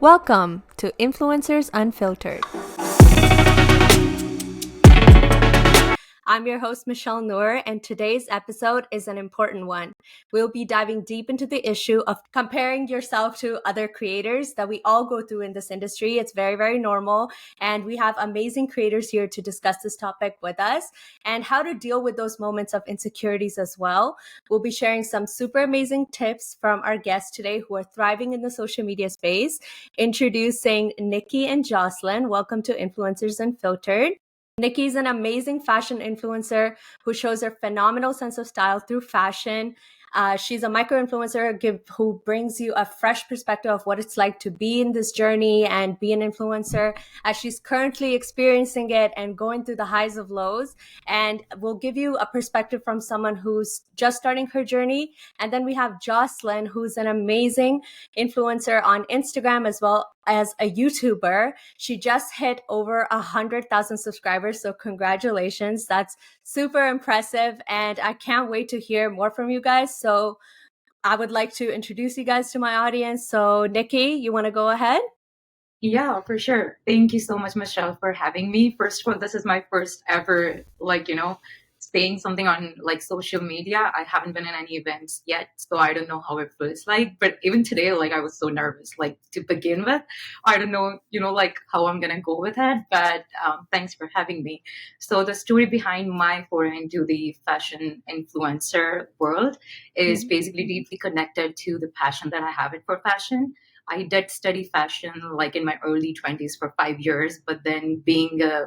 Welcome to Influencers Unfiltered. I'm your host, Michelle Noor, and today's episode is an important one. We'll be diving deep into the issue of comparing yourself to other creators that we all go through in this industry. It's very, very normal, and we have amazing creators here to discuss this topic with us and how to deal with those moments of insecurities as well. We'll be sharing some super amazing tips from our guests today who are thriving in the social media space. Introducing Niki and Jocelyn. Welcome to Influencers Unfiltered. Niki is an amazing fashion influencer who shows her phenomenal sense of style through fashion. She's a micro-influencer who brings you a fresh perspective of what it's like to be in this journey and be an influencer as she's currently experiencing it and going through the highs of lows. And we'll give you a perspective from someone who's just starting her journey. And then we have Jocelyn, who's an amazing influencer on Instagram as well as a YouTuber. She just hit over 100,000 subscribers. So congratulations. That's super impressive. And I can't wait to hear more from you guys. So I would like to introduce you guys to my audience. So Niki, you want to go ahead? Yeah, for sure. Thank you so much, Michelle, for having me. First of all, this is my first ever, saying something on social media. I haven't been in any events yet, so I don't know how it feels like. But even today, I was so nervous, to begin with. I don't know, how I'm gonna go with it. But thanks for having me. So the story behind my foray into the fashion influencer world is basically deeply connected to the passion that I have it for fashion. I did study fashion in my early 20s for 5 years, but then being a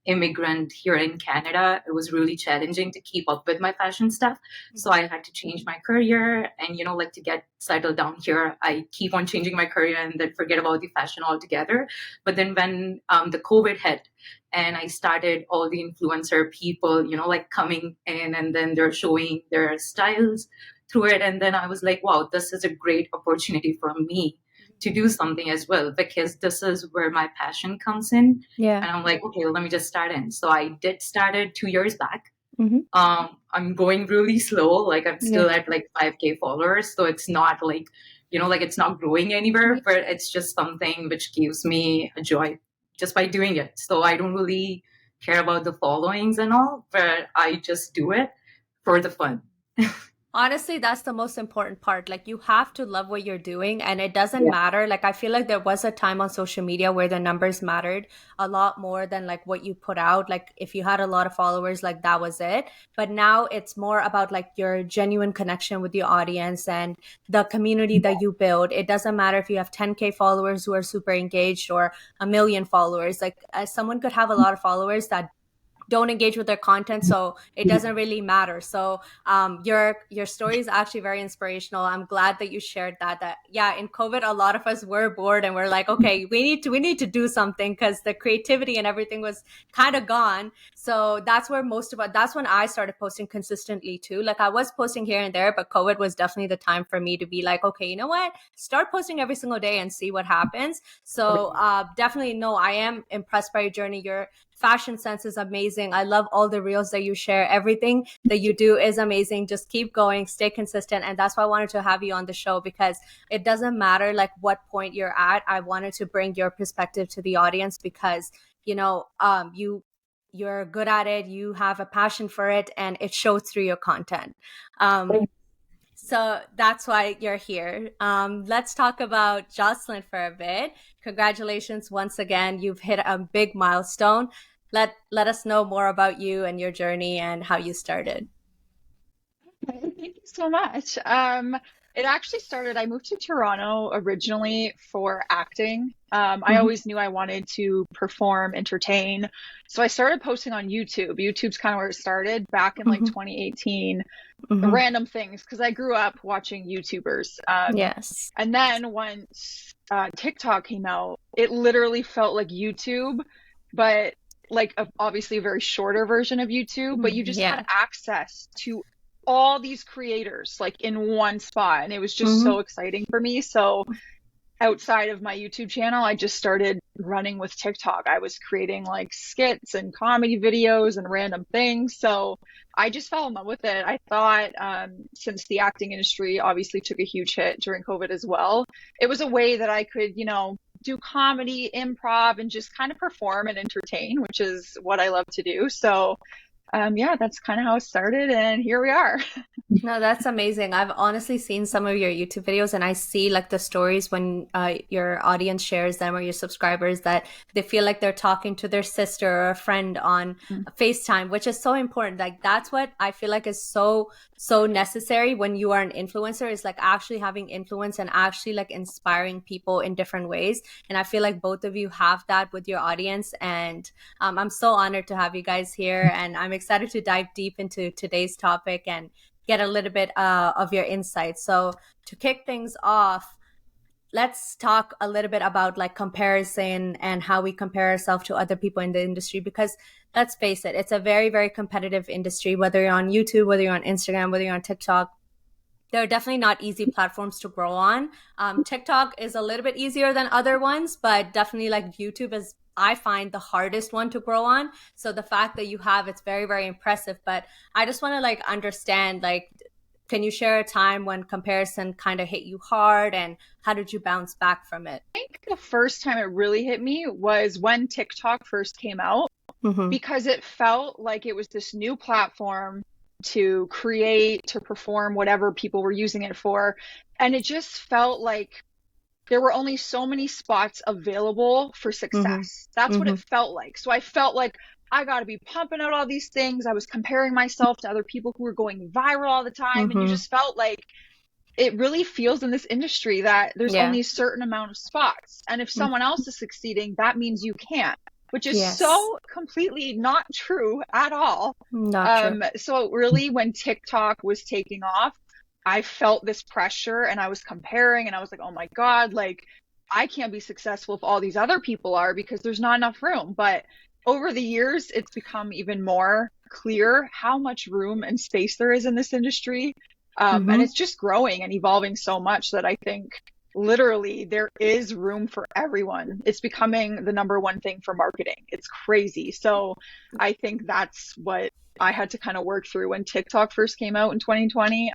immigrant here in Canada, it was really challenging to keep up with my fashion stuff. So I had to change my career and, to get settled down here, I keep on changing my career and then forget about the fashion altogether. But then when the COVID hit and I started all the influencer people, coming in and then they're showing their styles through it. And then I was like, wow, this is a great opportunity for me to do something as well, because this is where my passion comes in. Yeah. And I'm like, okay, let me just start in. So I did start it 2 years back. I'm going really slow. I'm still at 5K followers. So it's not it's not growing anywhere, but it's just something which gives me a joy just by doing it. So I don't really care about the followings and all, but I just do it for the fun. Honestly, that's the most important part. You have to love what you're doing, and it doesn't matter. I feel like there was a time on social media where the numbers mattered a lot more than what you put out. If you had a lot of followers, that was it. But now it's more about your genuine connection with your audience and the community that you build. It doesn't matter if you have 10K followers who are super engaged or 1 million followers. Someone could have a lot of followers that don't engage with their content, so it doesn't really matter. So your story is actually very inspirational. I'm glad that you shared that in COVID a lot of us were bored and we're like, okay, we need to do something because the creativity and everything was kind of gone. So that's when I started posting consistently too. I was posting here and there, but COVID was definitely the time for me to be like, okay, you know what, start posting every single day and see what happens. So definitely, no, I am impressed by your journey. Your fashion sense is amazing. I love all the reels that you share. Everything that you do is amazing. Just keep going, stay consistent. And that's why I wanted to have you on the show, because it doesn't matter what point you're at. I wanted to bring your perspective to the audience because, you're good at it. You have a passion for it and it shows through your content. So that's why you're here. Let's talk about Jocelyn for a bit. Congratulations once again. You've hit a big milestone. Let us know more about you and your journey and how you started. Thank you so much. It actually started, I moved to Toronto originally for acting. I always knew I wanted to perform, entertain. So I started posting on YouTube. YouTube's kind of where it started back in 2018. Random things, because I grew up watching YouTubers. Yes. And then once TikTok came out, it literally felt like YouTube, but obviously a very shorter version of YouTube, but you just had access to all these creators in one spot, and it was just so exciting for me. So outside of my YouTube channel, I just started running with TikTok. I was creating skits and comedy videos and random things. So I just fell in love with it. I thought since the acting industry obviously took a huge hit during COVID as well, it was a way that I could, do comedy, improv, and just kind of perform and entertain, which is what I love to do. So yeah, that's kind of how it started, and here we are. No, that's amazing. I've honestly seen some of your YouTube videos and I see like the stories when your audience shares them or your subscribers that they feel like they're talking to their sister or a friend on FaceTime, which is so important. Like that's what I feel like is so necessary when you are an influencer, is like actually having influence and actually like inspiring people in different ways. And I feel like both of you have that with your audience. And I'm so honored to have you guys here. And I'm excited to dive deep into today's topic and get a little bit of your insights. So to kick things off, let's talk a little bit about like comparison and how we compare ourselves to other people in the industry, because let's face it, it's a very, very competitive industry, whether you're on YouTube, whether you're on Instagram, whether you're on TikTok. They're definitely not easy platforms to grow on. TikTok is a little bit easier than other ones, but definitely like YouTube is, I find, the hardest one to grow on. So the fact that you have, it's very, very impressive. But I just want to like understand, like, can you share a time when comparison kind of hit you hard and how did you bounce back from it? I think the first time it really hit me was when TikTok first came out, because it felt like it was this new platform to create, to perform whatever people were using it for. And it just felt like there were only so many spots available for success. That's what it felt like. So I felt like I got to be pumping out all these things. I was comparing myself to other people who were going viral all the time. And you just felt like it really feels in this industry that there's only a certain amount of spots. And if someone else is succeeding, that means you can't, which is so completely not true at all. Not true. So really, when TikTok was taking off, I felt this pressure and I was comparing and I was like, oh my God, like I can't be successful if all these other people are, because there's not enough room. But over the years, it's become even more clear how much room and space there is in this industry. And it's just growing and evolving so much that I think literally there is room for everyone. It's becoming the number one thing for marketing. It's crazy. So I think that's what I had to kind of work through when TikTok first came out in 2020.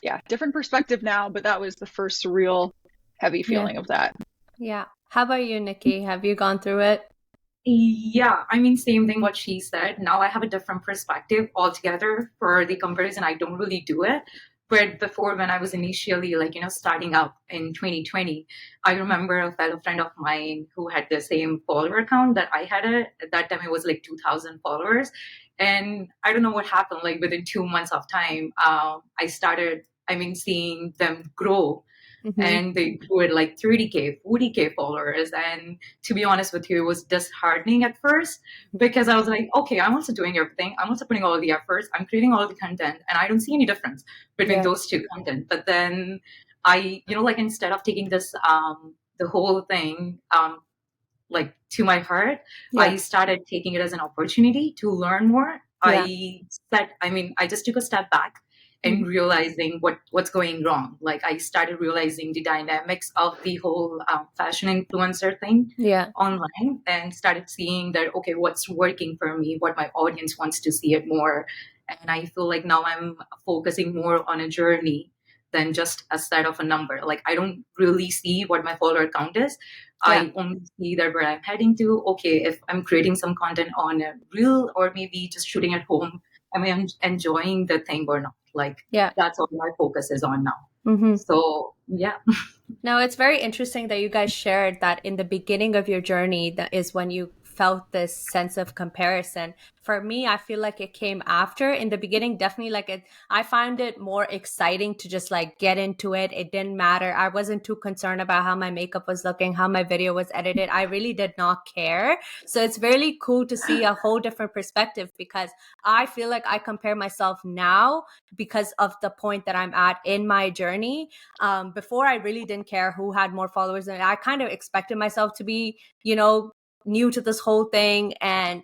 Yeah, different perspective now, but that was the first real heavy feeling of that. Yeah. How about you, Niki? Have you gone through it? Yeah, I mean, same thing what she said. Now I have a different perspective altogether for the comparison. I don't really do it. But before, when I was initially starting out in 2020, I remember a fellow friend of mine who had the same follower count that I had. At that time, it was like 2,000 followers. And I don't know what happened, like within 2 months of time, I started, seeing them grow. And they grew at like 30K, 40K followers. And to be honest with you, it was disheartening at first, because I was like, okay, I'm also doing everything. I'm also putting all the efforts. I'm creating all the content, and I don't see any difference between those two content. But then I, instead of taking this, the whole thing, like to my heart, I started taking it as an opportunity to learn more. I just took a step back and realizing what's going wrong. Like I started realizing the dynamics of the whole fashion influencer thing online, and started seeing that, okay, what's working for me, what my audience wants to see it more. And I feel like now I'm focusing more on a journey than just a set of a number. Like I don't really see what my follower count is. I only see that where I'm heading to. Okay, if I'm creating some content on a reel or maybe just shooting at home, am I enjoying the thing or not? Like that's all my focus is on now. So yeah. No, it's very interesting that you guys shared that in the beginning of your journey, that is when you felt this sense of comparison. For me, I feel like it came after. In the beginning, definitely I found it more exciting to just like get into it. It didn't matter. I wasn't too concerned about how my makeup was looking, how my video was edited. I really did not care. So it's really cool to see a whole different perspective, because I feel like I compare myself now because of the point that I'm at in my journey. Before, I really didn't care who had more followers, and I kind of expected myself to be, new to this whole thing and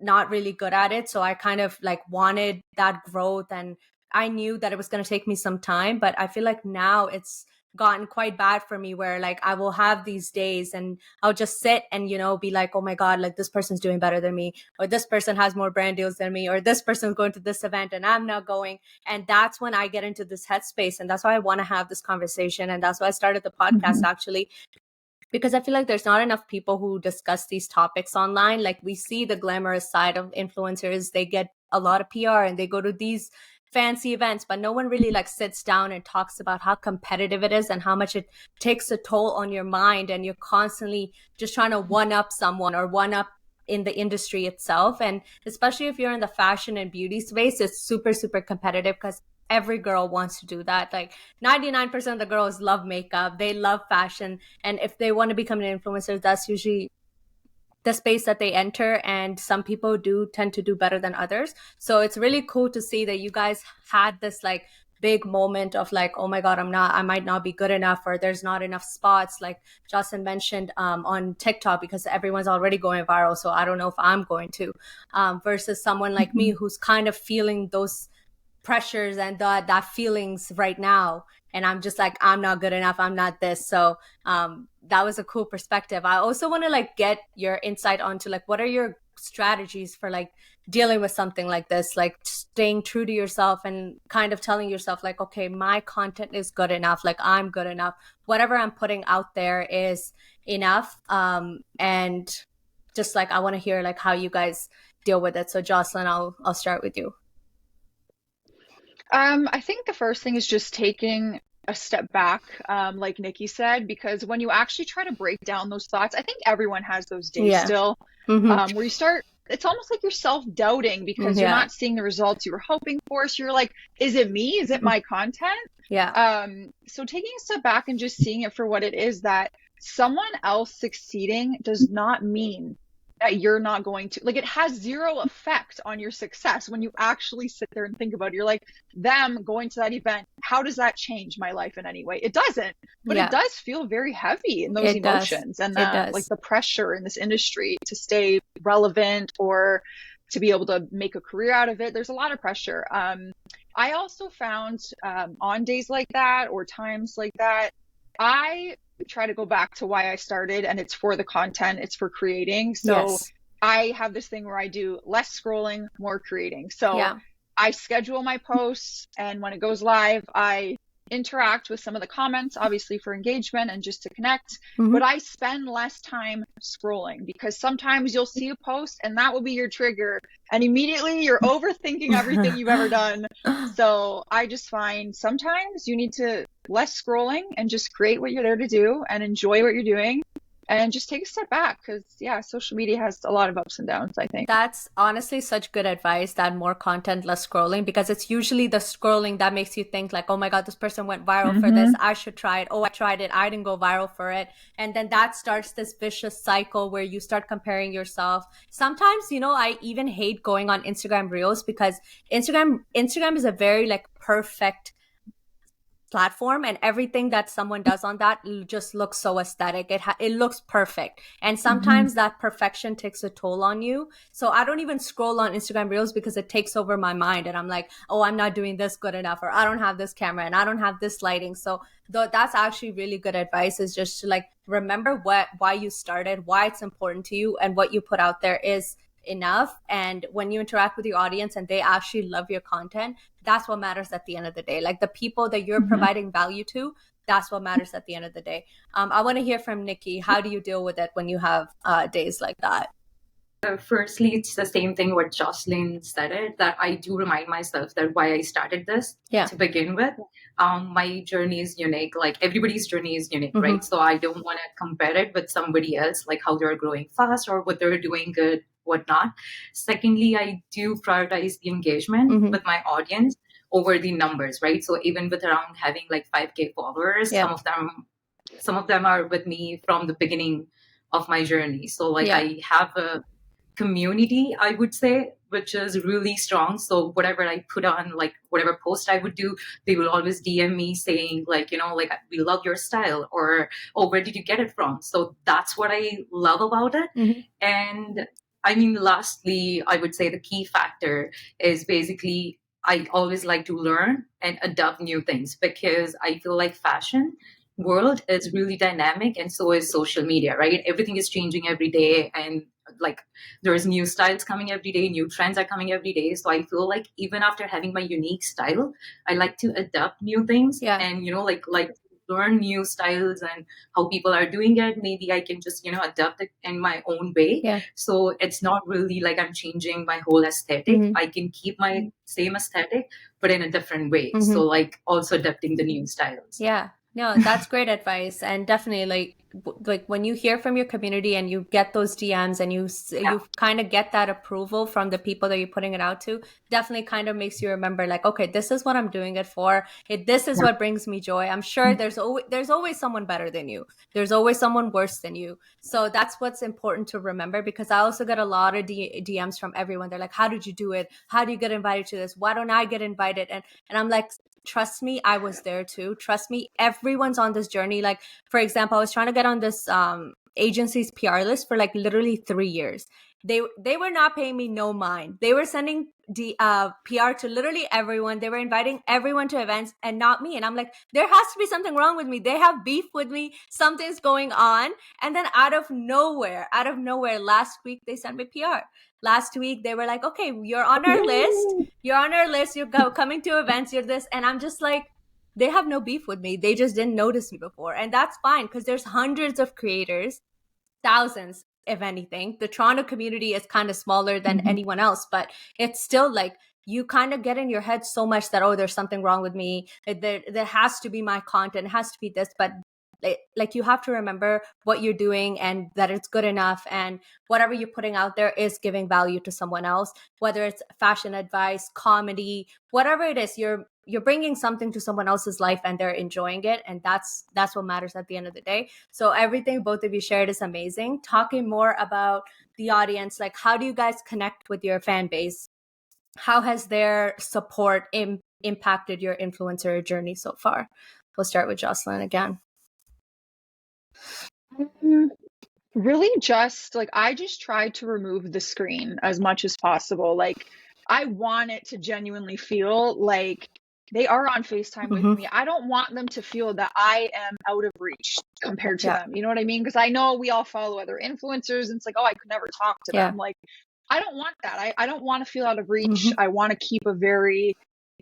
not really good at it. So I kind of like wanted that growth, and I knew that it was going to take me some time. But I feel like now it's gotten quite bad for me, where like I will have these days and I'll just sit and be like, oh my God, like this person's doing better than me, or this person has more brand deals than me, or this person's going to this event and I'm not going. And that's when I get into this headspace, and that's why I want to have this conversation, and that's why I started the podcast actually, because I feel like there's not enough people who discuss these topics online. Like, we see the glamorous side of influencers. They get a lot of PR and they go to these fancy events, but no one really like sits down and talks about how competitive it is and how much it takes a toll on your mind, and you're constantly just trying to one up someone or one up in the industry itself. And especially if you're in the fashion and beauty space, it's super, super competitive because every girl wants to do that. Like 99% of the girls love makeup, they love fashion, and if they want to become an influencer, that's usually the space that they enter, and some people do tend to do better than others. So it's really cool to see that you guys had this like big moment of like, oh my god, I might not be good enough, or there's not enough spots, like Jocelyn mentioned, on TikTok, because everyone's already going viral, so I don't know if I'm going to, versus someone like me who's kind of feeling those pressures and that feelings right now, and I'm just like, I'm not good enough, I'm not this. So that was a cool perspective. I also want to like get your insight onto like, what are your strategies for like dealing with something like this, like staying true to yourself and kind of telling yourself like, okay, my content is good enough, like I'm good enough, whatever I'm putting out there is enough. And just like, I want to hear like how you guys deal with it. So Jocelyn, I'll start with you. I think the first thing is just taking a step back, like Nikki said, because when you actually try to break down those thoughts, I think everyone has those days still, where you start, it's almost like you're self-doubting because you're not seeing the results you were hoping for. So you're like, is it me? Is it my content? So taking a step back and just seeing it for what it is, that someone else succeeding does not mean that you're not going to, like, it has zero effect on your success. When you actually sit there and think about it, you're like, them going to that event, how does that change my life in any way? It doesn't, but it does feel very heavy in those emotions and like the pressure in this industry to stay relevant or to be able to make a career out of it. There's a lot of pressure. I also found on days like that or times like that, I try to go back to why I started, and it's for the content, it's for creating. So I have this thing where I do less scrolling, more creating. So I schedule my posts, and when it goes live, I interact with some of the comments, obviously for engagement and just to connect, but I spend less time scrolling, because sometimes you'll see a post and that will be your trigger, and immediately you're overthinking everything you've ever done. So I just find sometimes you need to less scrolling and just create what you're there to do and enjoy what you're doing, and just take a step back, because social media has a lot of ups and downs. I think that's honestly such good advice, that more content, less scrolling, because it's usually the scrolling that makes you think like, oh my god, this person went viral for this, I should try it. Oh, I tried it, I didn't go viral for it. And then that starts this vicious cycle where you start comparing yourself. Sometimes, I even hate going on Instagram Reels, because Instagram is a very like perfect platform, and everything that someone does on that just looks so aesthetic. It looks perfect, and sometimes that perfection takes a toll on you. So I don't even scroll on Instagram Reels, because it takes over my mind, and I'm like, oh, I'm not doing this good enough, or I don't have this camera, and I don't have this lighting. So that's actually really good advice, is just to like remember why you started, why it's important to you, and what you put out there is enough. And when you interact with your audience and they actually love your content, that's what matters at the end of the day. Like the people that you're providing value to, that's what matters at the end of the day. I want to hear from Nikki. How do you deal with it when you have days like that? Firstly, it's the same thing what Jocelyn said, that I do remind myself that why I started this to begin with. My journey is unique. Like everybody's journey is unique, right? So I don't want to compare it with somebody else, like how they're growing fast or what they're doing good, whatnot. Secondly, I do prioritize the engagement with my audience over the numbers, right? So even with around having like 5K followers, some of them are with me from the beginning of my journey. So like I have a community, I would say, which is really strong. So whatever I put on, like whatever post I would do, they will always DM me saying like, like we love your style, or oh, where did you get it from? So that's what I love about it. And I mean, lastly, I would say the key factor is basically I always like to learn and adopt new things, because I feel like fashion world is really dynamic, and so is social media, right? Everything is changing every day, and like there's new styles coming every day, new trends are coming every day. So I feel like even after having my unique style, I like to adapt new things and like learn new styles and how people are doing it. Maybe I can just, adapt it in my own way. Yeah. So it's not really like I'm changing my whole aesthetic. I can keep my same aesthetic, but in a different way. So like also adapting the new styles. Yeah. No, that's great advice. And definitely like when you hear from your community and you get those DMs and you kind of get that approval from the people that you're putting it out to, definitely kind of makes you remember like, okay, this is what I'm doing it for. This is what brings me joy. I'm sure there's always someone better than you. There's always someone worse than you. So that's what's important to remember, because I also get a lot of DMs from everyone. They're like, how did you do it? How do you get invited to this? Why don't I get invited? And I'm like, trust me, I was there too. Trust me, everyone's on this journey. Like, for example, I was trying to get on this agency's PR list for like literally 3 years. They were not paying me no mind. They were sending PR to literally everyone. They were inviting everyone to events and not me. And I'm like, there has to be something wrong with me. They have beef with me. Something's going on. And then out of nowhere, last week, they sent me PR. Last week, they were like, okay, you're on our list. You're coming to events. You're this. And I'm just like, they have no beef with me. They just didn't notice me before. And that's fine, because there's hundreds of creators, thousands, if anything. The Toronto community is kind of smaller than anyone else, but it's still like, you kind of get in your head so much that, oh, there's something wrong with me. There has to be my content. It has to be this. But like you have to remember what you're doing and that it's good enough, and whatever you're putting out there is giving value to someone else, whether it's fashion advice, comedy, whatever it is, you're bringing something to someone else's life and they're enjoying it. And that's what matters at the end of the day. So everything both of you shared is amazing. Talking more about the audience, like how do you guys connect with your fan base? How has their support impacted your influencer journey so far? We'll start with Jocelyn again. Really just like, I just try to remove the screen as much as possible. Like, I want it to genuinely feel like they are on FaceTime with me. I don't want them to feel that I am out of reach compared to them. You know what I mean? Because I know we all follow other influencers and it's like, oh, I could never talk to them. Like, I don't want that. I don't want to feel out of reach. I want to keep a very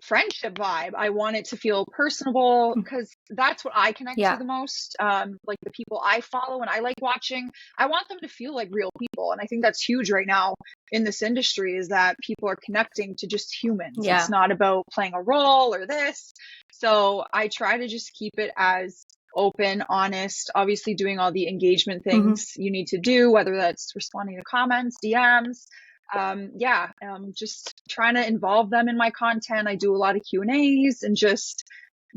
friendship vibe. I want it to feel personable, because that's what I connect to the most. Like the people I follow and I like watching, I want them to feel like real people. And I think that's huge right now in this industry, is that people are connecting to just humans. It's not about playing a role or this. So I try to just keep it as open, honest, obviously doing all the engagement things you need to do, whether that's responding to comments, DMs. Just trying to involve them in my content. I do a lot of Q&As, and just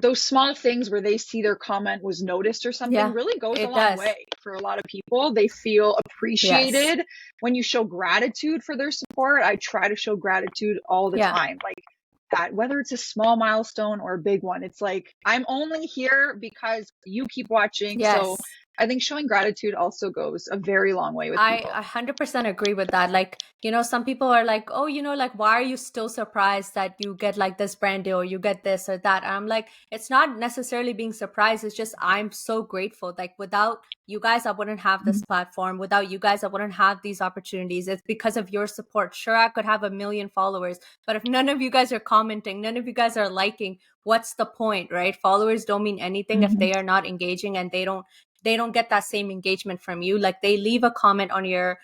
those small things where they see their comment was noticed or something really goes a long way for a lot of people. They feel appreciated when you show gratitude for their support. I try to show gratitude all the time. Like that, whether it's a small milestone or a big one, it's like, I'm only here because you keep watching. So I think showing gratitude also goes a very long way with people. I 100% agree with that. Like, some people are like, oh, like, why are you still surprised that you get like this brand deal or you get this or that? And I'm like, it's not necessarily being surprised. It's just, I'm so grateful. Like, without you guys, I wouldn't have this platform. Without you guys, I wouldn't have these opportunities. It's because of your support. Sure, I could have 1 million followers, but if none of you guys are commenting, none of you guys are liking, what's the point, right? Followers don't mean anything if they are not engaging, and they don't get that same engagement from you. Like, they leave a comment on your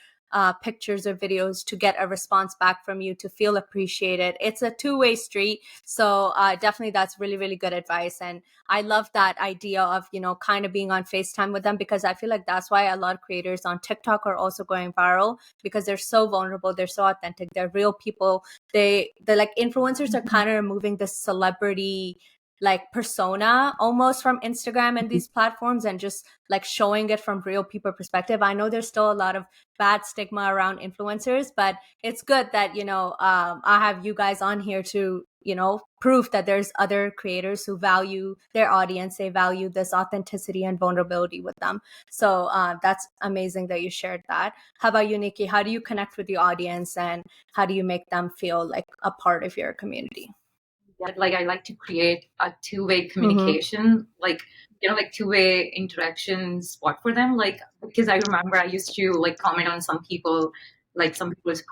pictures or videos to get a response back from you, to feel appreciated. It's a two-way street. So definitely that's really, really good advice. And I love that idea of, kind of being on FaceTime with them, because I feel like that's why a lot of creators on TikTok are also going viral, because they're so vulnerable. They're so authentic. They're real people. They're like, influencers are kind of removing the celebrity like persona almost from Instagram and these platforms, and just like showing it from real people perspective. I know there's still a lot of bad stigma around influencers, but it's good that, I have you guys on here to, prove that there's other creators who value their audience. They value this authenticity and vulnerability with them. So that's amazing that you shared that. How about you, Niki? How do you connect with the audience, and how do you make them feel like a part of your community? Like, I like to create a two-way communication, like two-way interaction spot for them. Like, because I remember I used to like comment on some people's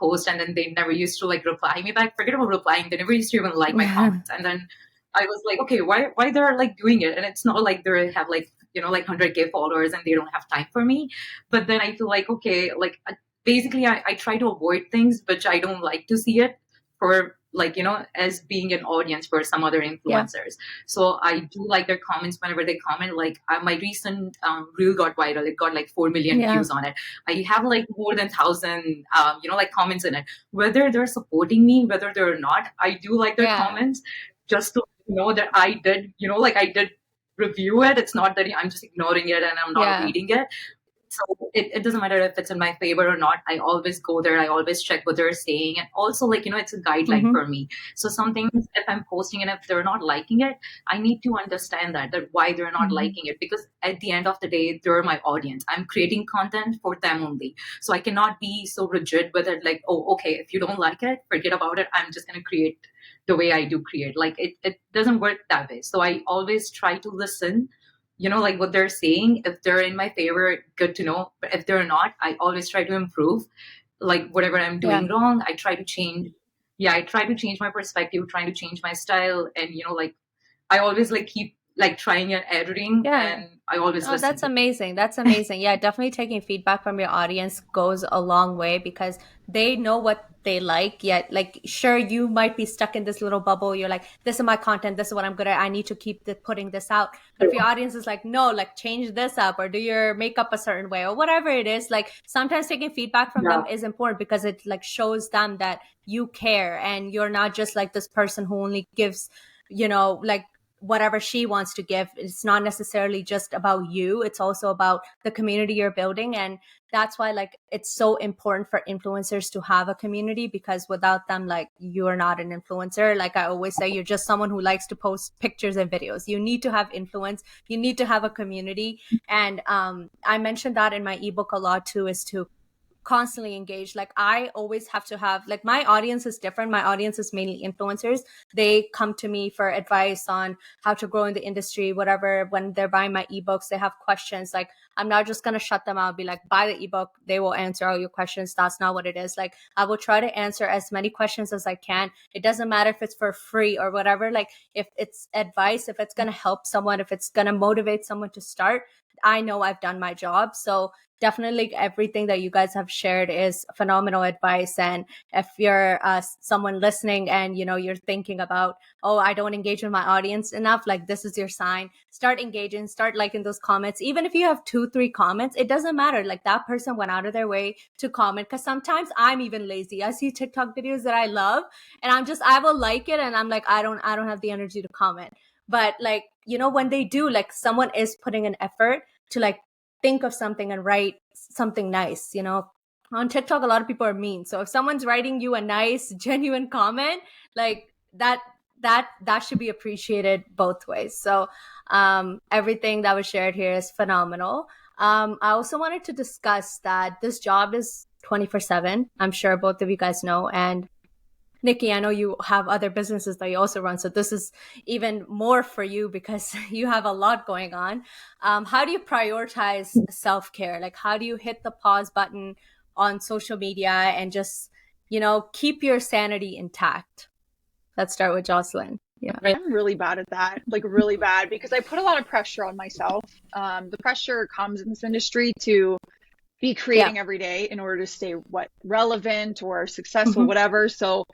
post, and then they never used to like reply me back. Forget about replying; they never used to even like my comments. And then I was like, okay, why they're like doing it? And it's not like they have like, like 100K followers and they don't have time for me. But then I feel like, okay, like basically I try to avoid things which I don't like to see it for, like, as being an audience for some other influencers. So I do like their comments whenever they comment. Like my recent reel got viral. It got like 4 million views on it. I have like more than 1,000, like comments in it. Whether they're supporting me, whether they're not, I do like their comments just to know that I did, like I did review it. It's not that I'm just ignoring it and I'm not reading it. So it doesn't matter if it's in my favor or not. I always go there. I always check what they're saying. And also, like, it's a guideline for me. So some things, if I'm posting and if they're not liking it, I need to understand that why they're not liking it. Because at the end of the day, they're my audience. I'm creating content for them only. So I cannot be so rigid with it. Like, oh, okay, if you don't like it, forget about it. I'm just going to create the way I do create. Like, it doesn't work that way. So I always try to listen, like what they're saying. If they're in my favor, good to know. But if they're not, I always try to improve. Like whatever I'm doing wrong, I try to change. Yeah, I try to change my perspective, trying to change my style. And, like I always like keep like trying and editing. And I always listen. That's amazing. That's amazing. Yeah, definitely taking feedback from your audience goes a long way because they know what they like. Yet, like, sure, you might be stuck in this little bubble. You're like, this is my content. This is what I'm good at. I need to keep putting this out. But if your audience is like, no, like change this up or do your makeup a certain way or whatever it is, like sometimes taking feedback from them is important because it like shows them that you care and you're not just like this person who only gives, like whatever she wants to give. It's not necessarily just about you. It's also about the community you're building. And that's why like it's so important for influencers to have a community, because without them, like you're not an influencer. Like I always say, you're just someone who likes to post pictures and videos. You need to have influence. You need to have a community. And I mentioned that in my ebook a lot too, is to constantly engaged. Like I always have to have, like, my audience is different. My audience is mainly influencers. They come to me for advice on how to grow in the industry, whatever. When they're buying my ebooks, they have questions. Like I'm not just going to shut them out, be like, buy the ebook, they will answer all your questions. That's not what it is. Like I will try to answer as many questions as I can. It doesn't matter if it's for free or whatever. Like if it's advice, if it's going to help someone, if it's going to motivate someone to start, I know I've done my job. So definitely everything that you guys have shared is phenomenal advice. And if you're someone listening and you're thinking about, oh, I don't engage with my audience enough, like this is your sign. Start engaging, start liking those comments. Even if you have 2-3 comments, it doesn't matter. Like that person went out of their way to comment, because sometimes I'm even lazy. I see TikTok videos that I love and I will like it and I'm like, I don't have the energy to comment. But like, when they do, like someone is putting an effort to like think of something and write something nice. On TikTok, a lot of people are mean. So if someone's writing you a nice, genuine comment, like that should be appreciated both ways. So everything that was shared here is phenomenal. I also wanted to discuss that this job is 24/7. I'm sure both of you guys know. And Niki, I know you have other businesses that you also run, so this is even more for you because you have a lot going on. How do you prioritize self-care? Like, how do you hit the pause button on social media and just, keep your sanity intact? Let's start with Jocelyn. Yeah, I'm really bad at that, like really bad, because I put a lot of pressure on myself. The pressure comes in this industry to be creating every day in order to stay relevant or successful, whatever. So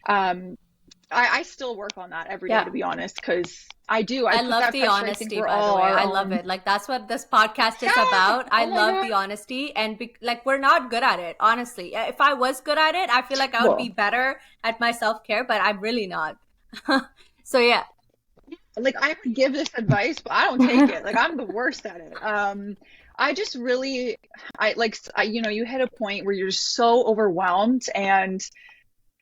I still work on that every day, to be honest, because I do. I love the honesty, by the way. I love it. Like that's what this podcast is about. I love the honesty, and like we're not good at it, honestly. If I was good at it, I feel like I would be better at my self-care, but I'm really not. So yeah. Like I would give this advice, but I don't take it. Like I'm the worst at it. I just really, you hit a point where you're so overwhelmed, and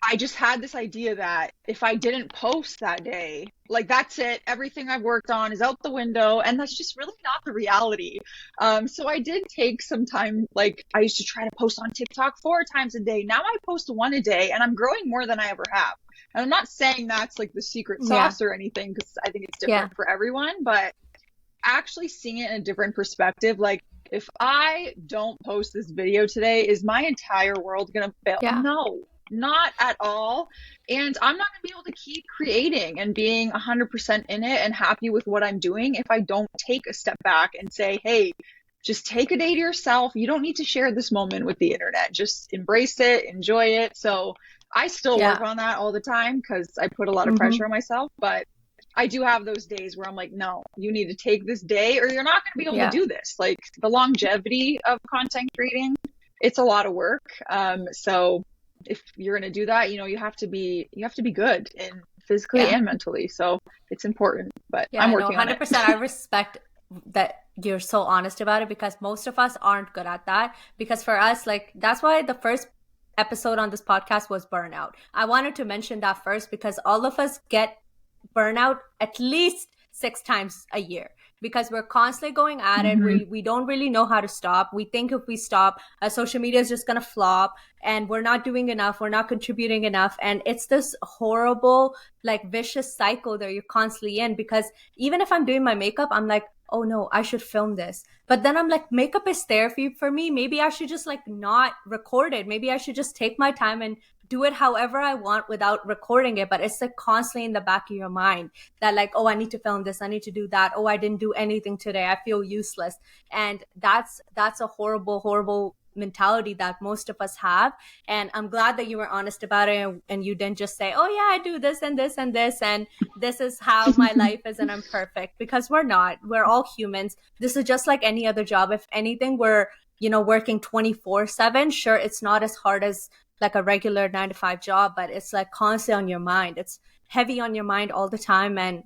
I just had this idea that if I didn't post that day, like that's it, everything I've worked on is out the window, and that's just really not the reality. So I did take some time. Like I used to try to post on TikTok 4 times a day. Now I post 1 a day, and I'm growing more than I ever have. And I'm not saying that's like the secret sauce or anything, because I think it's different for everyone, but actually seeing it in a different perspective, like if I don't post this video today, is my entire world gonna fail? No, not at all. And I'm not going to be able to keep creating and being 100% in it and happy with what I'm doing if I don't take a step back and say, hey, just take a day to yourself. You don't need to share this moment with the internet. Just embrace it, enjoy it. So I still work on that all the time because I put a lot of pressure on myself. But I do have those days where I'm like, no, you need to take this day or you're not going to be able to do this. Like the longevity of content creating, it's a lot of work. So if you're going to do that, you have to be good in physically and mentally. So it's important, but I'm working on it. 100%. I respect that you're so honest about it because most of us aren't good at that. Because for us, like, that's why the first episode on this podcast was burnout. I wanted to mention that first because all of us get burnout at least 6 times a year because we're constantly going at it. We don't really know how to stop. We think if we stop, social media is just going to flop and we're not doing enough. We're not contributing enough. And it's this horrible, like, vicious cycle that you're constantly in because even if I'm doing my makeup, I'm like, oh no, I should film this. But then I'm like, makeup is therapy for me. Maybe I should just like not record it. Maybe I should just take my time and do it however I want without recording it. But it's like constantly in the back of your mind that like, oh, I need to film this. I need to do that. Oh, I didn't do anything today. I feel useless. And that's a horrible, horrible mentality that most of us have. And I'm glad that you were honest about it and you didn't just say, oh yeah, I do this and this and this and this is how my life is and I'm perfect, because we're not. We're all humans. This is just like any other job. If anything, we're working 24/7. Sure, it's not as hard as like a regular 9 to 5 job, but it's like constantly on your mind. It's heavy on your mind all the time. And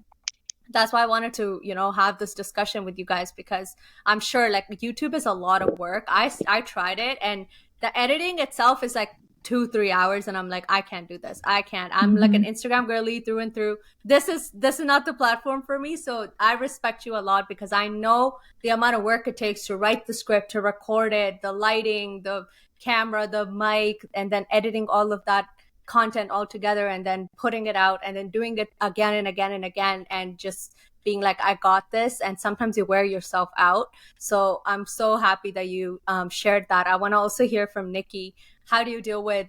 that's why I wanted to, have this discussion with you guys, because I'm sure like YouTube is a lot of work. I tried it and the editing itself is like 2-3 hours and I'm like, I can't do this. I can't. I'm like an Instagram girly through and through. This is not the platform for me. So I respect you a lot because I know the amount of work it takes to write the script, to record it, the lighting, the camera, the mic, and then editing all of that content all together and then putting it out and then doing it again and again and again and just being like, I got this. And sometimes you wear yourself out. So I'm so happy that you shared that. I want to also hear from Niki. How do you deal with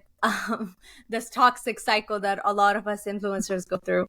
this toxic cycle that a lot of us influencers go through?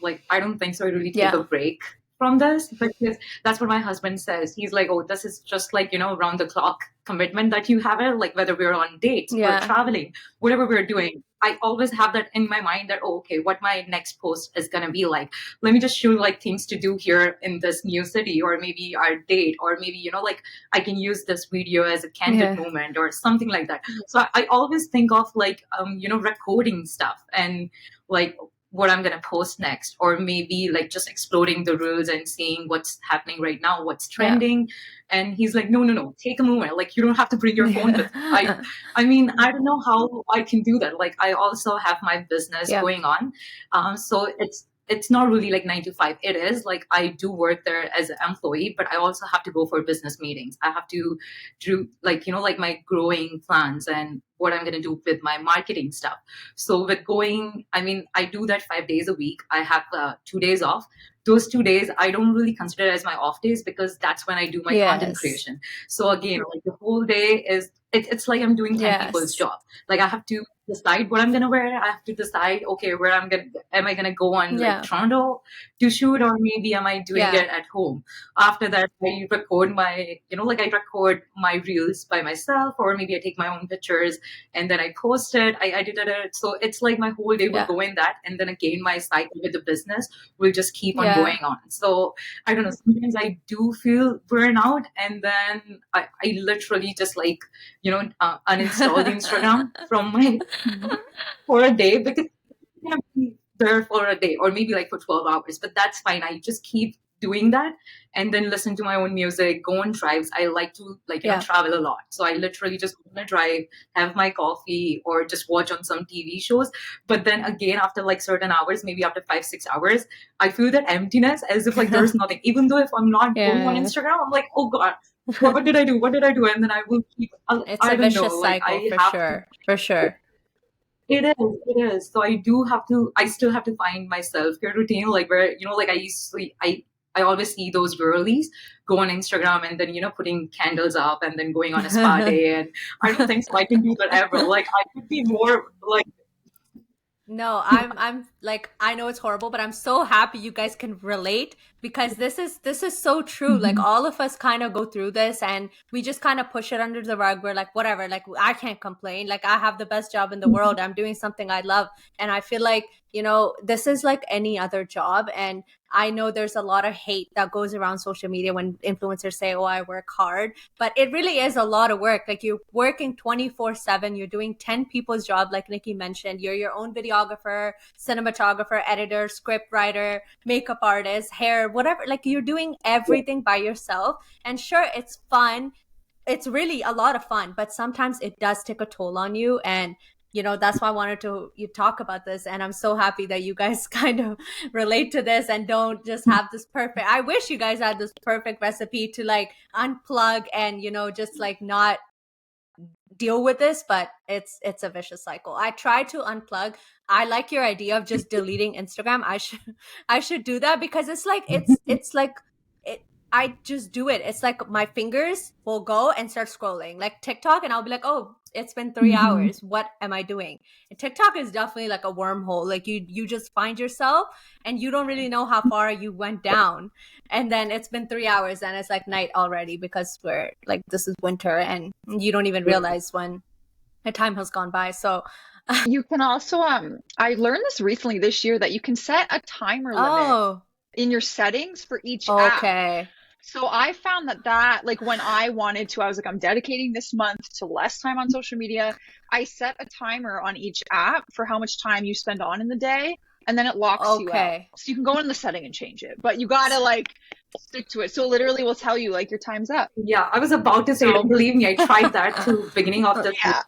Like, I don't think so. I really take a break from this because that's what my husband says. He's like, oh, this is just like, around the clock commitment that you have it, like whether we're on dates or traveling, whatever we're doing. I always have that in my mind that, oh, okay, what my next post is going to be like. Let me just show like things to do here in this new city, or maybe our date, or maybe, like I can use this video as a candid moment or something like that. So I always think of like, recording stuff and like what I'm going to post next, or maybe like just exploring the rules and seeing what's happening right now, what's trending. And he's like, no, take a moment. Like, you don't have to bring your phone with you. I mean, I don't know how I can do that. Like, I also have my business going on. So it's not really like 9 to 5. It is like I do work there as an employee, but I also have to go for business meetings. I have to do like, like my growing plans and what I'm going to do with my marketing stuff. So with going, I mean, I do that 5 days a week. I have 2 days off. Those 2 days, I don't really consider as my off days because that's when I do my content creation. So again, like the whole day is, it's like I'm doing 10 people's job. Like I have to decide what I'm going to wear. I have to decide, okay, am I going to go on like Toronto to shoot, or maybe am I doing it at home? After that, I record my, like I record my reels by myself, or maybe I take my own pictures and then I post it, I edited it. So it's like my whole day will go in that. And then again, my cycle with the business will just keep on going on. So I don't know, sometimes I do feel burnout, and then I literally just like, uninstall the Instagram from my for a day, because it's gonna be there for a day or maybe like for 12 hours, but that's fine. I just keep doing that and then listen to my own music, go on drives. I like to travel a lot. So I literally just go on a drive, have my coffee, or just watch on some TV shows. But then again, after like certain hours, maybe after 5-6 hours, I feel that emptiness as if like there's nothing. Even though if I'm not going on Instagram, I'm like, oh God, what did I do? What did I do? And then I will keep, it's a vicious cycle for sure. It is. So I still have to find my self-care routine, like where, like I I always see those girlies go on Instagram and then, putting candles up and then going on a spa day. And I don't think so I can do that ever. Like, I could be more like, No, I'm like, I know it's horrible, but I'm so happy you guys can relate, because this is so true. Like, all of us kind of go through this and we just kind of push it under the rug. We're like, whatever, like, I can't complain. Like, I have the best job in the world. I'm doing something I love. And I feel like, this is like any other job. And I know there's a lot of hate that goes around social media when influencers say, oh, I work hard, but it really is a lot of work. Like, you're working 24/7, you're doing 10 people's job. Like Niki mentioned, you're your own videographer, cinematographer, editor, script writer, makeup artist, hair, whatever. Like, you're doing everything by yourself. And sure, it's fun. It's really a lot of fun, but sometimes it does take a toll on you. And that's why I wanted to you talk about this. And I'm so happy that you guys kind of relate to this and don't just have this perfect. I wish you guys had this perfect recipe to like unplug and just like not deal with this, but it's a vicious cycle. I try to unplug. I like your idea of just deleting Instagram. I should do that, because it's like it's like it I just do it. It's like my fingers will go and start scrolling like TikTok, and I'll be like, oh, it's been 3 hours. What am I doing? And TikTok is definitely like a wormhole. Like, you just find yourself and you don't really know how far you went down. And then it's been 3 hours and it's like night already, because we're like, this is winter and you don't even realize when the time has gone by. So You can also, I learned this recently this year that you can set a timer limit in your settings for each app. okay. So I found that like when I wanted to, I was like, I'm dedicating this month to less time on social media. I set a timer on each app for how much time you spend on in the day, and then it locks you out. So you can go in the setting and change it, but you gotta like stick to it. So it literally will tell you like your time's up. Yeah, I was about to say, don't believe me, I tried that too beginning of the Yeah.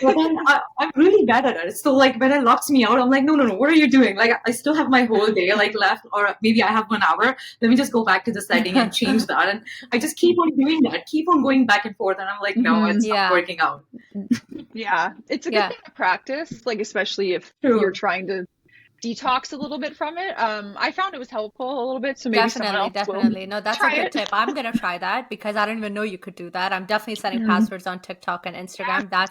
But then I'm really bad at it. So like when it locks me out, I'm like, no, what are you doing? Like, I still have my whole day like left, or maybe I have 1 hour. Let me just go back to the setting and change that. And I just keep on doing that, keep on going back and forth. And I'm like, no, it's not working out. Yeah, it's a good thing to practice, like especially if you're trying to detox a little bit from it. I found it was helpful a little bit, so maybe someone else definitely. No, that's a good tip. I'm gonna try that, because I don't even know you could do that. I'm definitely setting passwords on TikTok and Instagram.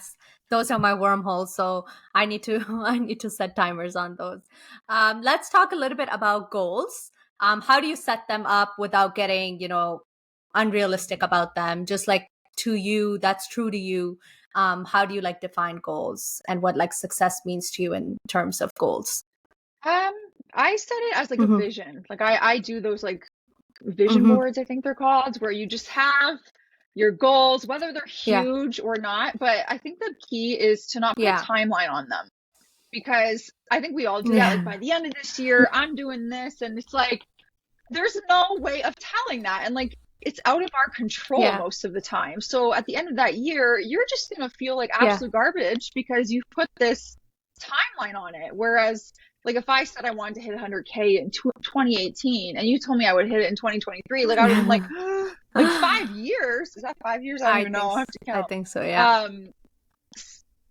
Those are my wormholes, so I need to set timers on those. Let's talk a little bit about goals. How do you set them up without getting unrealistic about them? Just like to you, that's true to you. How do you like define goals, and what like success means to you in terms of goals? I set it as like a vision. Like I do those like vision boards, I think they're called, where you just have your goals, whether they're huge or not. But I think the key is to not put a timeline on them, because I think we all do that. Like, by the end of this year, I'm doing this, and it's like there's no way of telling that, and like it's out of our control most of the time. So at the end of that year, you're just gonna feel like absolute garbage because you've put this timeline on it. Whereas like if I said I wanted to hit 100K in 2018 and you told me I would hit it in 2023, like I would have been like, like 5 years? Is that 5 years? I don't even know. I have to count. I think so, yeah.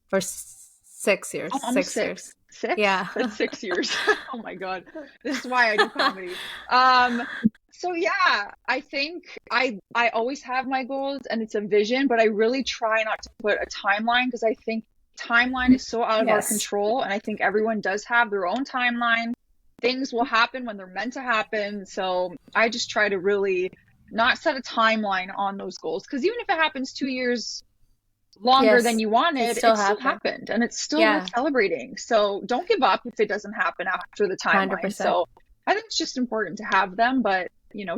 For 6 years. Oh, 6 years. 6? Yeah. That's 6 years. Oh my God. This is why I do comedy. So yeah, I think I always have my goals and it's a vision, but I really try not to put a timeline, because I think timeline is so out of our control, and I think everyone does have their own timeline. Things will happen when they're meant to happen. So I just try to really not set a timeline on those goals, because even if it happens 2 years longer than you wanted, it still happened, and it's still worth celebrating. So don't give up if it doesn't happen after the timeline. 100%. So I think it's just important to have them, but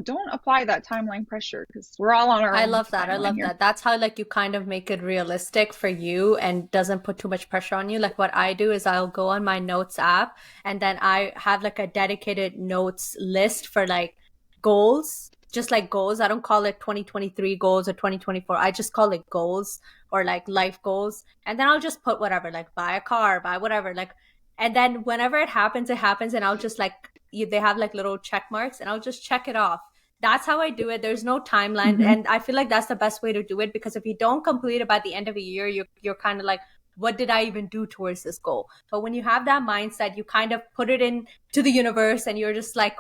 don't apply that timeline pressure, because we're all on our own. I love that. That's how like you kind of make it realistic for you and doesn't put too much pressure on you. Like what I do is I'll go on my notes app, and then I have like a dedicated notes list for like goals, just like goals. I don't call it 2023 goals or 2024. I just call it goals, or like life goals. And then I'll just put whatever, like buy a car, buy whatever, like, and then whenever it happens, and I'll just like, they have like little check marks, and I'll just check it off. That's how I do it. There's no timeline. And I feel like that's the best way to do it, because if you don't complete it by the end of a year, you're kind of like, what did I even do towards this goal? But when you have that mindset, you kind of put it in to the universe, and you're just like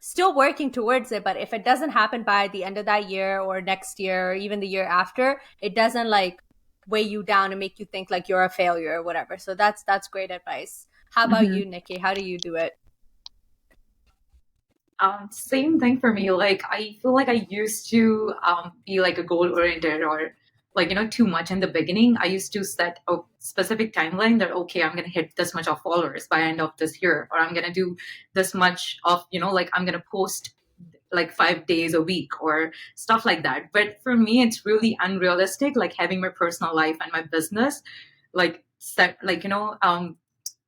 still working towards it, but if it doesn't happen by the end of that year or next year or even the year after, it doesn't like weigh you down and make you think like you're a failure or whatever. So that's great advice. How about Mm-hmm. you, Nikki? How do you do it? Same thing for me. Like, I feel like I used to be like a goal oriented or like, too much in the beginning. I used to set a specific timeline that, okay, I'm going to hit this much of followers by end of this year, or I'm going to do this much of, like I'm going to post like 5 days a week or stuff like that. But for me, it's really unrealistic, like having my personal life and my business, like set, like,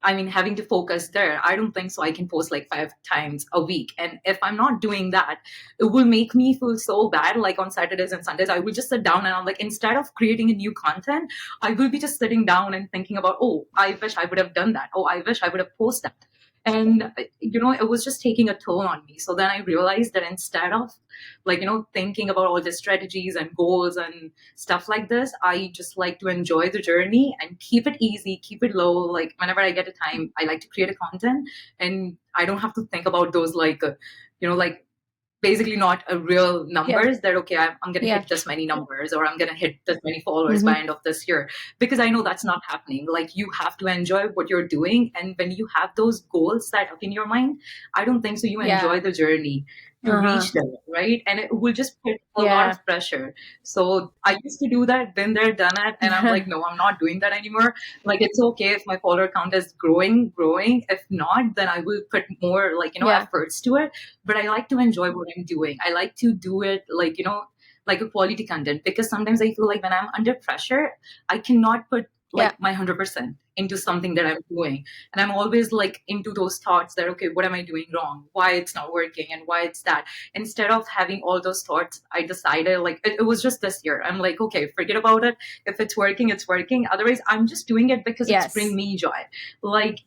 I mean, having to focus there. I don't think so. I can post like 5 times a week. And if I'm not doing that, it will make me feel so bad. Like on Saturdays and Sundays, I will just sit down and I'm like, instead of creating a new content, I will be just sitting down and thinking about, oh, I wish I would have done that. Oh, I wish I would have posted that. And, it was just taking a toll on me. So then I realized that instead of like, thinking about all the strategies and goals and stuff like this, I just like to enjoy the journey and keep it easy, keep it low. Like whenever I get a time, I like to create a content and I don't have to think about those like, like basically not a real numbers that okay I'm going to hit this many numbers or I'm going to hit this many followers by end of this year, because I know that's not happening. Like you have to enjoy what you're doing, and when you have those goals set up in your mind, I don't think so you enjoy the journey to reach them, right? And it will just put a lot of pressure. So I used to do that, been there, done it, and I'm like, no, I'm not doing that anymore. Like it's okay if my follower count is growing. If not, then I will put more like efforts to it. But I like to enjoy what I'm doing. I like to do it like like a quality content, because sometimes I feel like when I'm under pressure, I cannot put like my 100% into something that I'm doing. And I'm always like into those thoughts that, okay, what am I doing wrong? Why it's not working and why it's that. Instead of having all those thoughts, I decided like it was just this year. I'm like, okay, forget about it. If it's working, it's working. Otherwise, I'm just doing it because it's bringing me joy. Like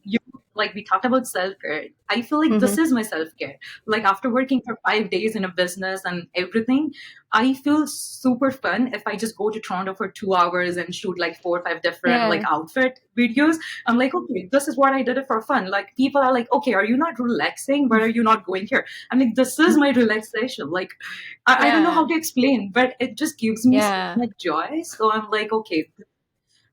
we talked about self-care. I feel like this is my self-care. Like after working for 5 days in a business and everything, I feel super fun if I just go to Toronto for 2 hours and shoot like 4 or 5 different like outfit videos. I'm like, okay, this is what I did it for fun. Like people are like, okay, are you not relaxing? Why are you not going here? I'm like, this is my relaxation. Like I don't know how to explain, but it just gives me so much joy. So I'm like, okay,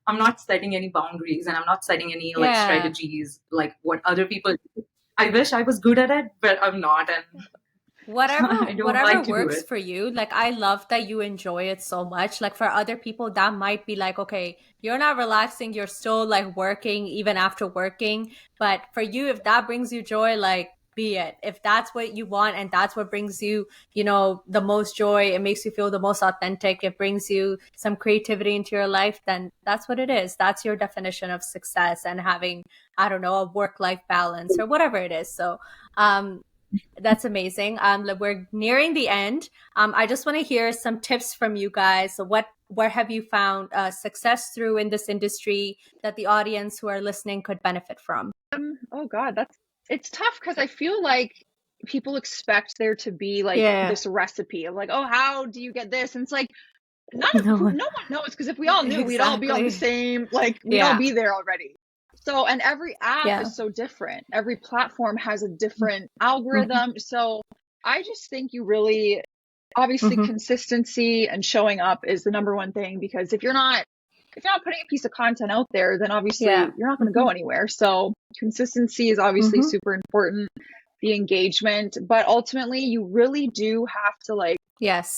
I'm not setting any boundaries and I'm not setting any like strategies like what other people do. I wish I was good at it, but I'm not. And whatever works for you. Like I love that you enjoy it so much. Like for other people that might be like, okay, you're not relaxing, you're still like working even after working. But for you, if that brings you joy, like be it. If that's what you want and that's what brings you, the most joy, it makes you feel the most authentic, it brings you some creativity into your life, then that's what it is. That's your definition of success and having, I don't know, a work-life balance or whatever it is. So that's amazing. We're nearing the end. I just want to hear some tips from you guys. So where have you found success through in this industry that the audience who are listening could benefit from? Oh God, it's tough because I feel like people expect there to be like this recipe of like, oh, how do you get this? And it's like no one knows, because if we all knew, we'd all be on the same, like we'd all be there already. So, and every app is so different. Every platform has a different algorithm. So I just think you really, obviously consistency and showing up is the number one thing, because if you're not putting a piece of content out there, then obviously you're not going to go anywhere. So consistency is obviously super important, the engagement, but ultimately you really do have to like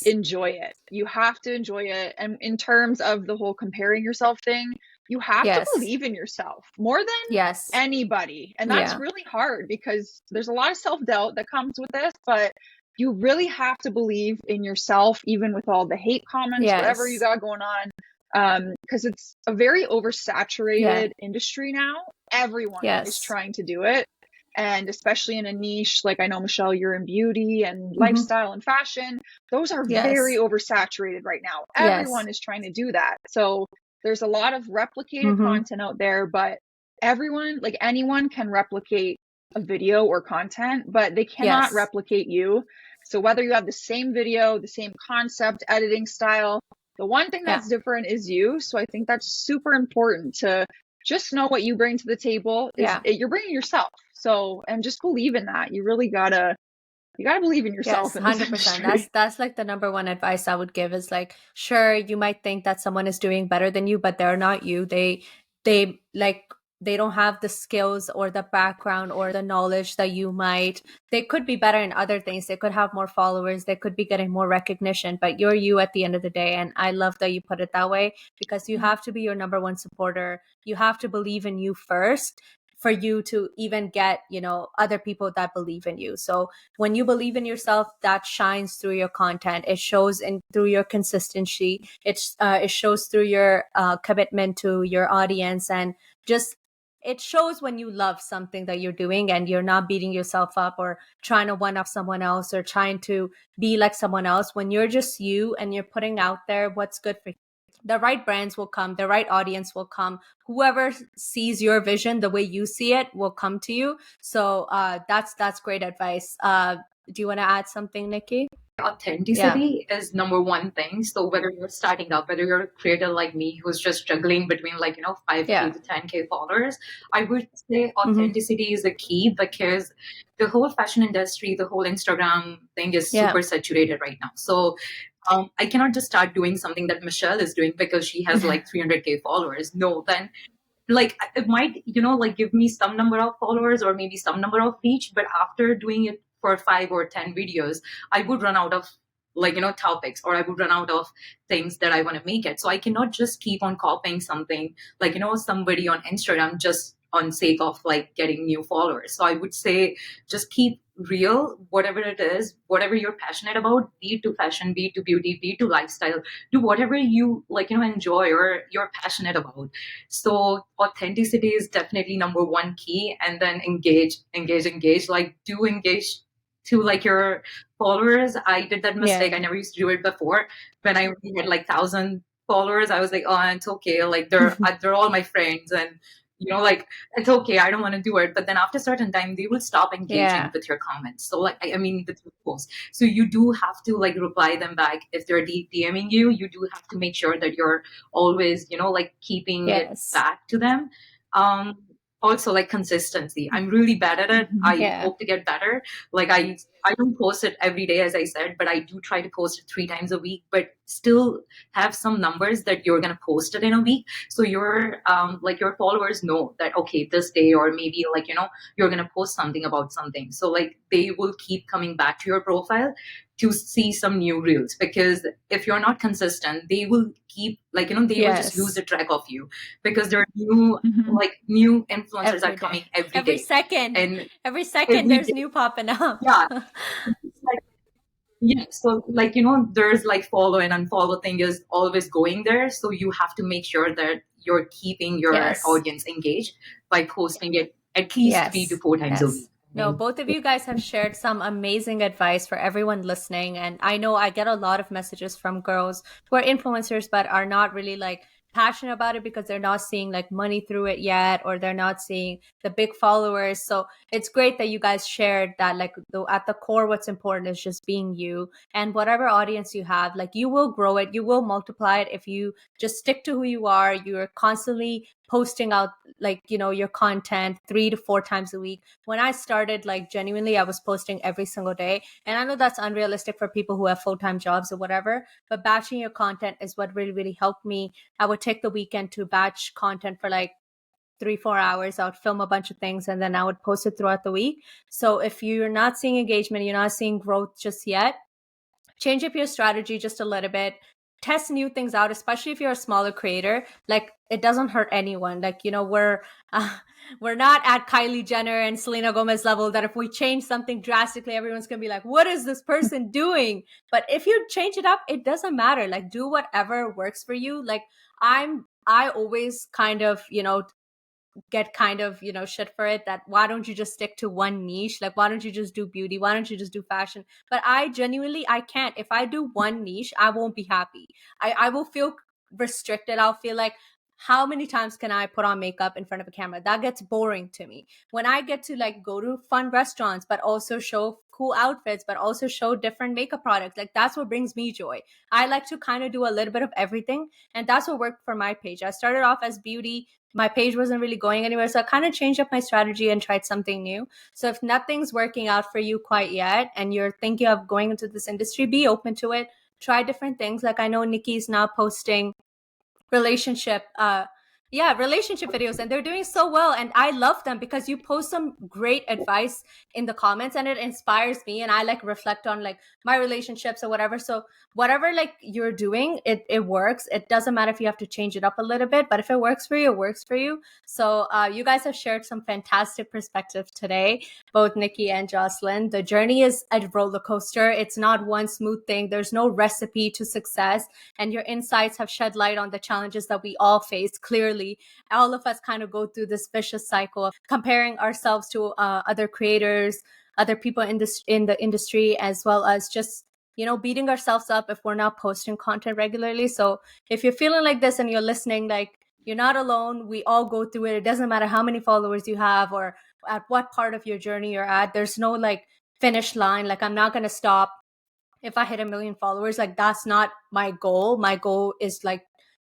enjoy it. You have to enjoy it. And in terms of the whole comparing yourself thing, you have to believe in yourself more than anybody. And that's really hard because there's a lot of self-doubt that comes with this, but you really have to believe in yourself, even with all the hate comments, whatever you got going on. Because it's a very oversaturated industry now. Everyone is trying to do it. And especially in a niche, like I know, Michelle, you're in beauty and lifestyle and fashion. Those are very oversaturated right now. Everyone is trying to do that. So there's a lot of replicated content out there, but everyone, like anyone can replicate a video or content, but they cannot replicate you. So whether you have the same video, the same concept, editing style, the one thing that's different is you. So I think that's super important to just know what you bring to the table. You're bringing yourself. So, and just believe in that. You really gotta You got to believe in yourself Yes, in this 100%. industry. That's like the number one advice I would give is like, sure, you might think that someone is doing better than you, but they're not you. They like they don't have the skills or the background or the knowledge that you might. They could be better in other things. They could have more followers. They could be getting more recognition, but you're you at the end of the day. And I love that you put it that way because you have to be your number one supporter. You have to believe in you first for you to even get, other people that believe in you. So when you believe in yourself, that shines through your content. It shows in through your consistency. It shows through your commitment to your audience, and just it shows when you love something that you're doing and you're not beating yourself up or trying to one up someone else or trying to be like someone else. When you're just you and you're putting out there what's good for you, the right brands will come, the right audience will come. Whoever sees your vision the way you see it will come to you. So that's great advice. Do you want to add something, Nikki? Authenticity is number one thing. So whether you're starting up, whether you're a creator like me who's just juggling between 5K to 10K followers, I would say authenticity is a key, because the whole fashion industry, the whole Instagram thing is super saturated right now. So I cannot just start doing something that Michelle is doing because she has 300K followers. No, then it might give me some number of followers or maybe some number of reach, but after doing it for 5 or 10 videos, I would run out of topics, or I would run out of things that I want to make it. So I cannot just keep on copying something somebody on Instagram just on sake of getting new followers. So I would say just keep real, whatever it is, whatever you're passionate about, be it to fashion, be it to beauty, be it to lifestyle, do whatever you enjoy or you're passionate about. So authenticity is definitely number one key. And then engage, do engage to your followers. I did that mistake. I never used to do it before. When I only had 1,000 followers, I was like, oh, it's okay, they're all my friends, and it's okay, I don't want to do it. But then after a certain time, they will stop engaging with your comments. So I mean, with your posts. So you do have to reply them back. If they're DMing you, you do have to make sure that you're always keeping it back to them. Also consistency, I'm really bad at it. I hope to get better. I don't post it every day, as I said, but I do try to post it 3 times a week, but still have some numbers that you're going to post it in a week. So your your followers know that, okay, this day, or maybe you're going to post something about something. So they will keep coming back to your profile to see some new reels, because if you're not consistent, they will keep they will just lose the track of you, because there are new new influencers are coming every day. Second, and every second there's new popping up. Yeah, so there's follow and unfollow thing is always going there. So you have to make sure that you're keeping your audience engaged by posting it at least 3 to 4 times a week. No, both of you guys have shared some amazing advice for everyone listening. And I know I get a lot of messages from girls who are influencers, but are not really passionate about it because they're not seeing money through it yet, or they're not seeing the big followers. So it's great that you guys shared that at the core, what's important is just being you, and whatever audience you have, you will grow it, you will multiply it if you just stick to who you are. You're constantly posting out your content 3 to 4 times a week. When I started, genuinely, I was posting every single day, and I know that's unrealistic for people who have full-time jobs or whatever, but batching your content is what really, really helped me. I would take the weekend to batch content for 3-4 hours. I would film a bunch of things, and then I would post it throughout the week. So if you're not seeing engagement, you're not seeing growth just yet, change up your strategy just a little bit. Test new things out, especially if you're a smaller creator. It doesn't hurt anyone. We're not at Kylie Jenner and Selena Gomez level that if we change something drastically, everyone's gonna be like, what is this person doing? But if you change it up, it doesn't matter. Do whatever works for you. I always kind of get shit for it, that why don't you just stick to one niche? Why don't you just do beauty? Why don't you just do fashion? But I genuinely, I can't. If I do one niche, I won't be happy. I will feel restricted. I'll feel like how many times can I put on makeup in front of a camera? That gets boring to me. When I get to like go to fun restaurants, but also show cool outfits, but also show different makeup products, like that's what brings me joy. I like to kind of do a little bit of everything. And that's what worked for my page. I started off as beauty. My page wasn't really going anywhere. So I kind of changed up my strategy and tried something new. So if nothing's working out for you quite yet and you're thinking of going into this industry, be open to it. Try different things. Like I know Nikki's now posting relationship relationship videos, and they're doing so well, and I love them because you post some great advice in the comments and it inspires me, and I like reflect on like my relationships or whatever. So whatever like you're doing, it works. It doesn't matter if you have to change it up a little bit, but if it works for you, it works for you. So you guys have shared some fantastic perspective today, both Nikki and Jocelyn. The journey is a roller coaster. It's not one smooth thing. There's no recipe to success, and your insights have shed light on the challenges that we all face. Clearly, all of us kind of go through this vicious cycle of comparing ourselves to other creators, other people in the industry, as well as just beating ourselves up if we're not posting content regularly. So if you're feeling like this and you're listening, like, you're not alone. We all go through it. It doesn't matter how many followers you have or at what part of your journey you're at. There's no like finish line. Like, I'm not going to stop if I hit 1 million followers. Like, that's not my goal. My goal is like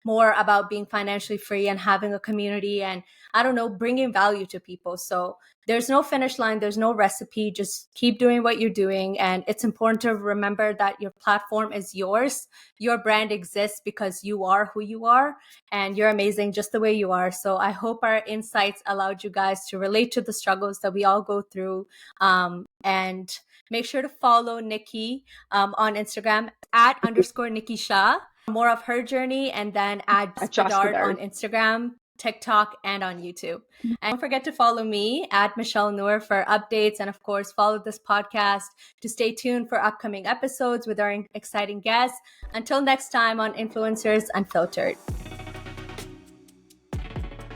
more about being financially free and having a community and, I don't know, bringing value to people. So there's no finish line. There's no recipe. Just keep doing what you're doing. And it's important to remember that your platform is yours. Your brand exists because you are who you are, and you're amazing just the way you are. So I hope our insights allowed you guys to relate to the struggles that we all go through. And make sure to follow Nikki on Instagram at _Niki Shah. More of her journey, and then add Dart on Instagram, TikTok, and on YouTube. And don't forget to follow me at Michelle Noor for updates, and of course follow this podcast to stay tuned for upcoming episodes with our exciting guests. Until next time on Influencers Unfiltered.